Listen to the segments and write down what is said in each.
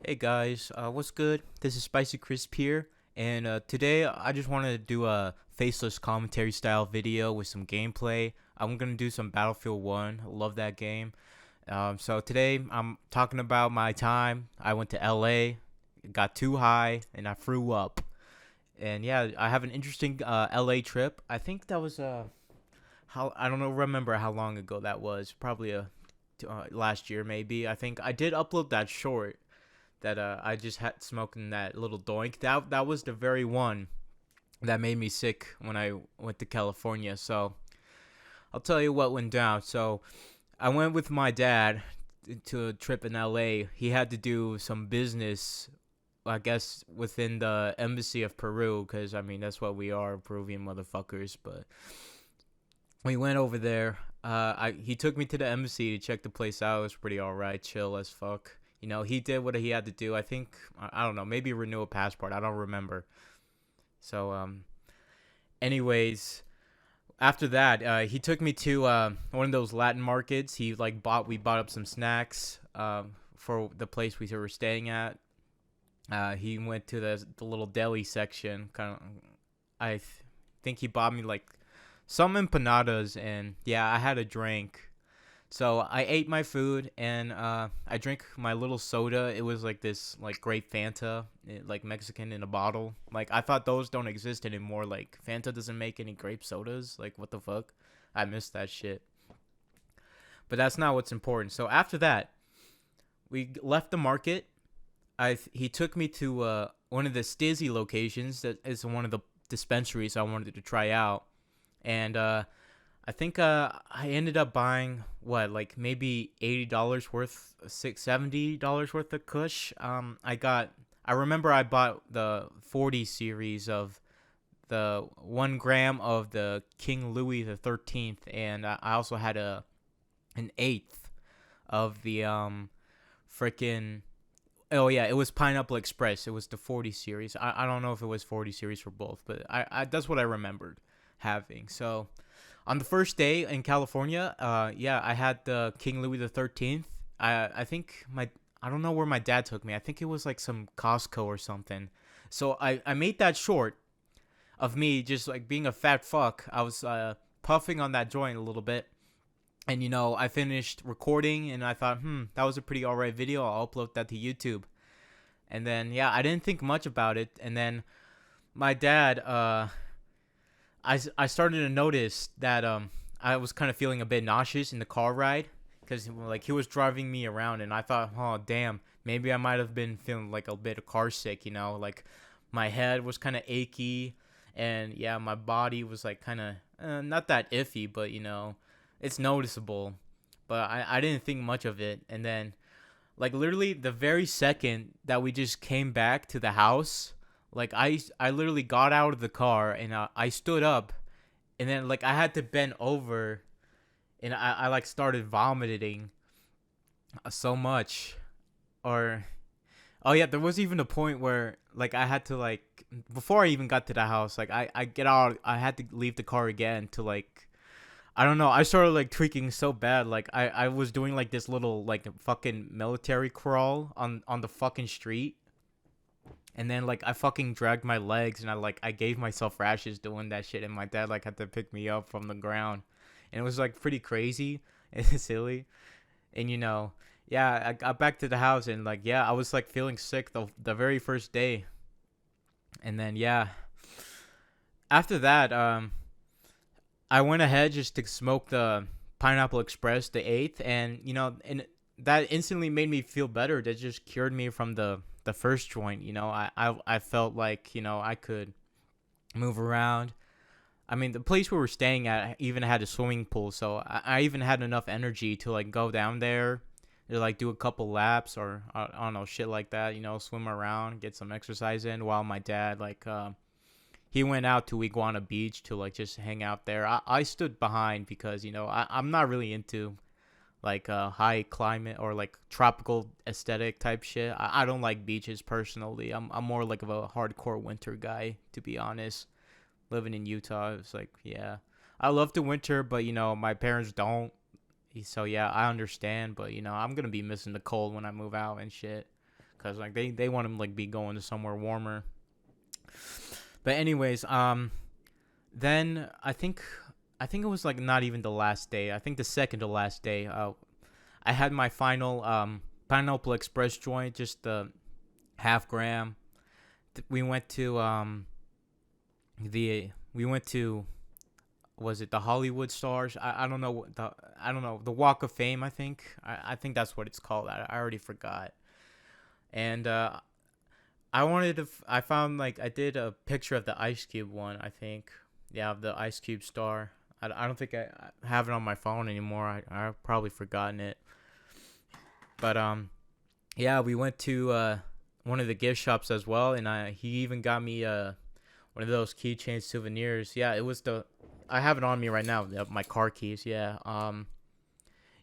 Hey guys, what's good? This is Spicy Crisp here, and today I just want to do a faceless commentary style video with some gameplay. I'm gonna do some Battlefield 1. I love that game. So today I'm talking about my time. I went to LA, got too high, and I threw up. And yeah, I have an interesting LA trip. I think that was how I don't know remember how long ago that was. Probably last year maybe. I think I did upload that short that I just had smoking that little doink. That was the very one that made me sick when I went to California. So I'll tell you what went down. So I went with my dad to a trip in LA. He had to do some business, I guess, within the embassy of Peru, because I mean that's what we are, Peruvian motherfuckers. But we went over there. He took me to the embassy to check the place out. It was pretty alright, chill as fuck. He did what he had to do. I think I don't know, maybe renew a passport. I don't remember. So anyways, after that, he took me to one of those Latin markets. We bought up some snacks for the place we were staying at. He went to the little deli section. Think he bought me like some empanadas, and yeah, I had a drink. So I ate my food, and I drank my little soda. It was like this like grape Fanta, like Mexican in a bottle. Like I thought those don't exist anymore. Like Fanta doesn't make any grape sodas. Like what the fuck? I missed that shit. But that's not what's important. So after that, we left the market. He took me to one of the Stizzy locations that is one of the dispensaries I wanted to try out, and I think I ended up buying what, like maybe $80 worth, $70 worth of Kush. I remember I bought the 40 series of the 1 gram of the King Louis the 13th, and I also had an eighth of the freaking. Oh yeah, it was Pineapple Express. It was the 40 series. I don't know if it was 40 series for both, but I that's what I remembered having. So on the first day in California, yeah, I had the King Louis the 13th. I think I don't know where my dad took me. I think it was like some Costco or something. So I made that short of me just like being a fat fuck. I was puffing on that joint a little bit. And I finished recording, and I thought, that was a pretty alright video. I'll upload that to YouTube. And then yeah, I didn't think much about it. And then my dad, I started to notice that I was kind of feeling a bit nauseous in the car ride, because like he was driving me around, and I thought, oh damn, maybe I might have been feeling like a bit of car sick. Like my head was kind of achy, and yeah, my body was like kind of not that iffy, but it's noticeable. But I didn't think much of it. And then like literally the very second that we just came back to the house, like I literally got out of the car, and I stood up, and then like I had to bend over, and I like started vomiting so much. Or oh yeah, there was even a point where like I had to, like, before I even got to the house, like I get out, I had to leave the car again to, like, I don't know, I started like tweaking so bad. Like I was doing like this little like fucking military crawl on the fucking street. And then like I fucking dragged my legs, and I gave myself rashes doing that shit, and my dad like had to pick me up from the ground. And it was like pretty crazy and silly. And yeah, I got back to the house, and like yeah, I was like feeling sick the very first day. And then yeah, after that I went ahead just to smoke the Pineapple Express, the eighth, and and that instantly made me feel better. That just cured me from the first joint. I felt like I could move around. I mean, the place we were staying at even had a swimming pool, so I even had enough energy to like go down there, to like do a couple laps, or I don't know, shit like that. Swim around, get some exercise in, while my dad like he went out to Iguana Beach to like just hang out there. I stood behind because I'm not really into like high climate or like tropical aesthetic type shit. I don't like beaches personally. I'm more like of a hardcore winter guy, to be honest. Living in Utah, it's like, yeah, I love the winter, but my parents don't. So yeah, I understand, but I'm gonna be missing the cold when I move out and shit, because like they want to like be going to somewhere warmer. But anyways, then I think it was like not even the last day. I think the second to last day. I had my final Pineapple Express joint, just the half gram. We went to we went to, was it the Hollywood Stars? I don't know I don't know, the Walk of Fame. I think that's what it's called. I already forgot. And I found like I did a picture of the Ice Cube one. I think, yeah, of the Ice Cube star. I don't think I have it on my phone anymore. I've probably forgotten it. But yeah, we went to one of the gift shops as well, and he even got me one of those keychain souvenirs. Yeah, it was the, I have it on me right now. My car keys. Yeah.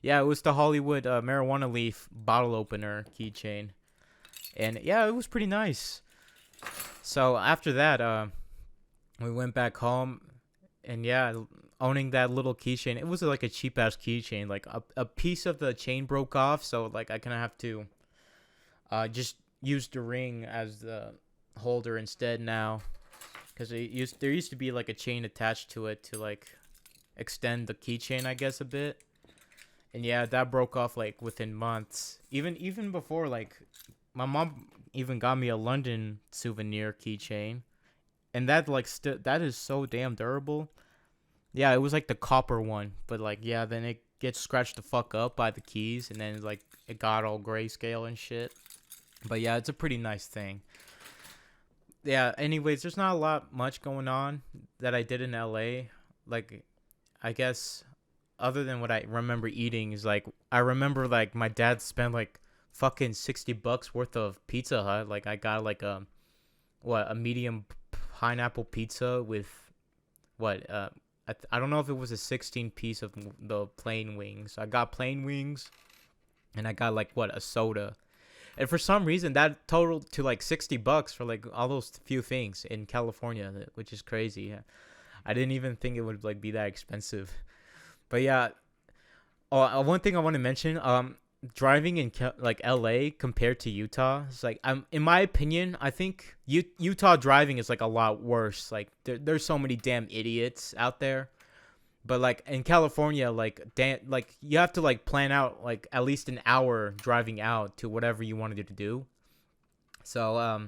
Yeah, it was the Hollywood marijuana leaf bottle opener keychain, and yeah, it was pretty nice. So after that, we went back home, and yeah, owning that little keychain, it was like a cheap ass keychain. Like a piece of the chain broke off, so like I kind of have to just use the ring as the holder instead now, because there used to be like a chain attached to it to like extend the keychain, I guess, a bit. And yeah, that broke off like within months. Even before, like my mom even got me a London souvenir keychain, and that like that is so damn durable. Yeah, it was like the copper one, but like yeah, then it gets scratched the fuck up by the keys, and then like it got all grayscale and shit. But yeah, it's a pretty nice thing. Yeah. Anyways, there's not a lot much going on that I did in LA. Like, I guess other than what I remember eating is like I remember like my dad spent like fucking $60 worth of Pizza Hut. Like I got like a medium pineapple pizza with what I don't know if it was a 16 piece of the plain wings. I got plain wings, and I got like what, a soda. And for some reason that totaled to like $60 for like all those few things in California, which is crazy. I didn't even think it would like be that expensive. But yeah, one thing I want to mention, driving in like LA compared to Utah, it's like in my opinion, I think Utah driving is like a lot worse. Like there's so many damn idiots out there. But like in California, like like you have to like plan out like at least an hour driving out to whatever you wanted to do. So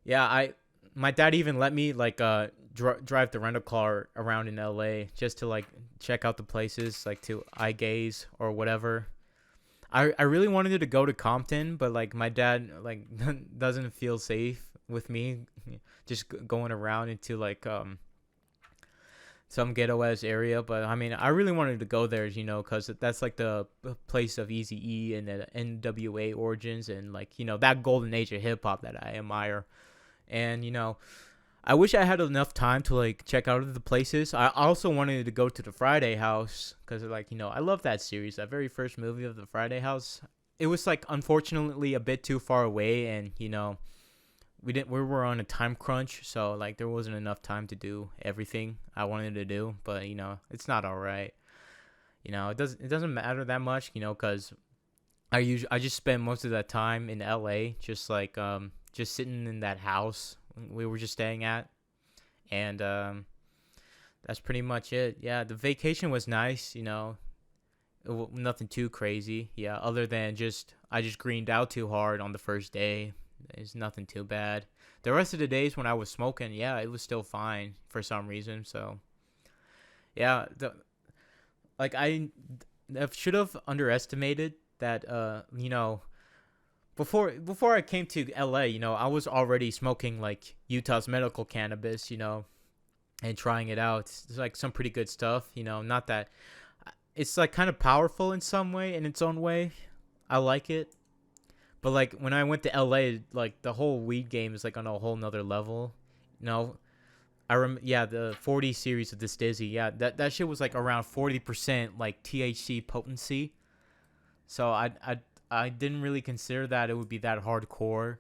yeah, my dad even let me like drive the rental car around in LA just to like check out the places, like to eye gaze or whatever. I really wanted to go to Compton, but like my dad like doesn't feel safe with me just going around into like some ghetto ass area. But I mean, I really wanted to go there, because that's like the place of Eazy-E and the NWA origins, and like that golden age of hip hop that I admire. And I wish I had enough time to like check out the places. I also wanted to go to the Friday House because like I love that series, that very first movie of the Friday House. It was like unfortunately a bit too far away, and we were on a time crunch, so like there wasn't enough time to do everything I wanted to do. But it's not all right. It doesn't matter that much, because I just spent most of that time in LA, just like just sitting in that house we were just staying at, and that's pretty much it. Yeah, the vacation was nice, nothing too crazy. Yeah, other than I just greened out too hard on the first day. It's nothing too bad. The rest of the days when I was smoking, yeah, it was still fine for some reason. So yeah, I should have underestimated that. Before I came to LA, I was already smoking like Utah's medical cannabis, and trying it out. It's like some pretty good stuff, not that it's like kind of powerful in some way, in its own way. I like it. But like when I went to LA, like the whole weed game is like on a whole nother level. Yeah, the 40 series of this Dizzy, yeah, that shit was like around 40% like THC potency. So I didn't really consider that it would be that hardcore,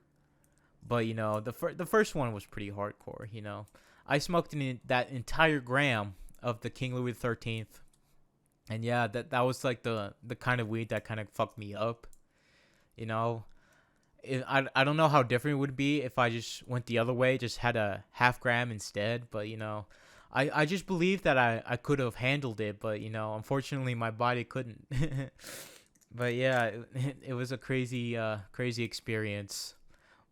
but the first one was pretty hardcore. I smoked that entire gram of the King Louis XIII, and yeah, that was like the kind of weed that kind of fucked me up. I don't know how different it would be if I just went the other way, just had a half gram instead. But I just believe that I could have handled it, but unfortunately my body couldn't. But yeah, it was a crazy experience.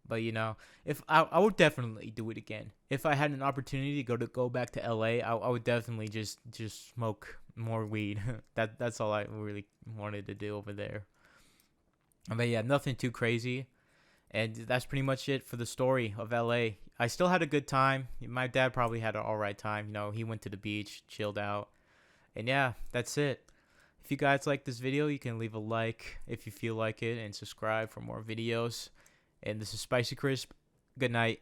But if I would definitely do it again. If I had an opportunity to go back to LA, I would definitely just smoke more weed. That's all I really wanted to do over there. But yeah, nothing too crazy. And that's pretty much it for the story of LA. I still had a good time. My dad probably had an alright time. He went to the beach, chilled out. And yeah, that's it. If you guys like this video, you can leave a like if you feel like it and subscribe for more videos. And this is Spicy Crisp. Good night.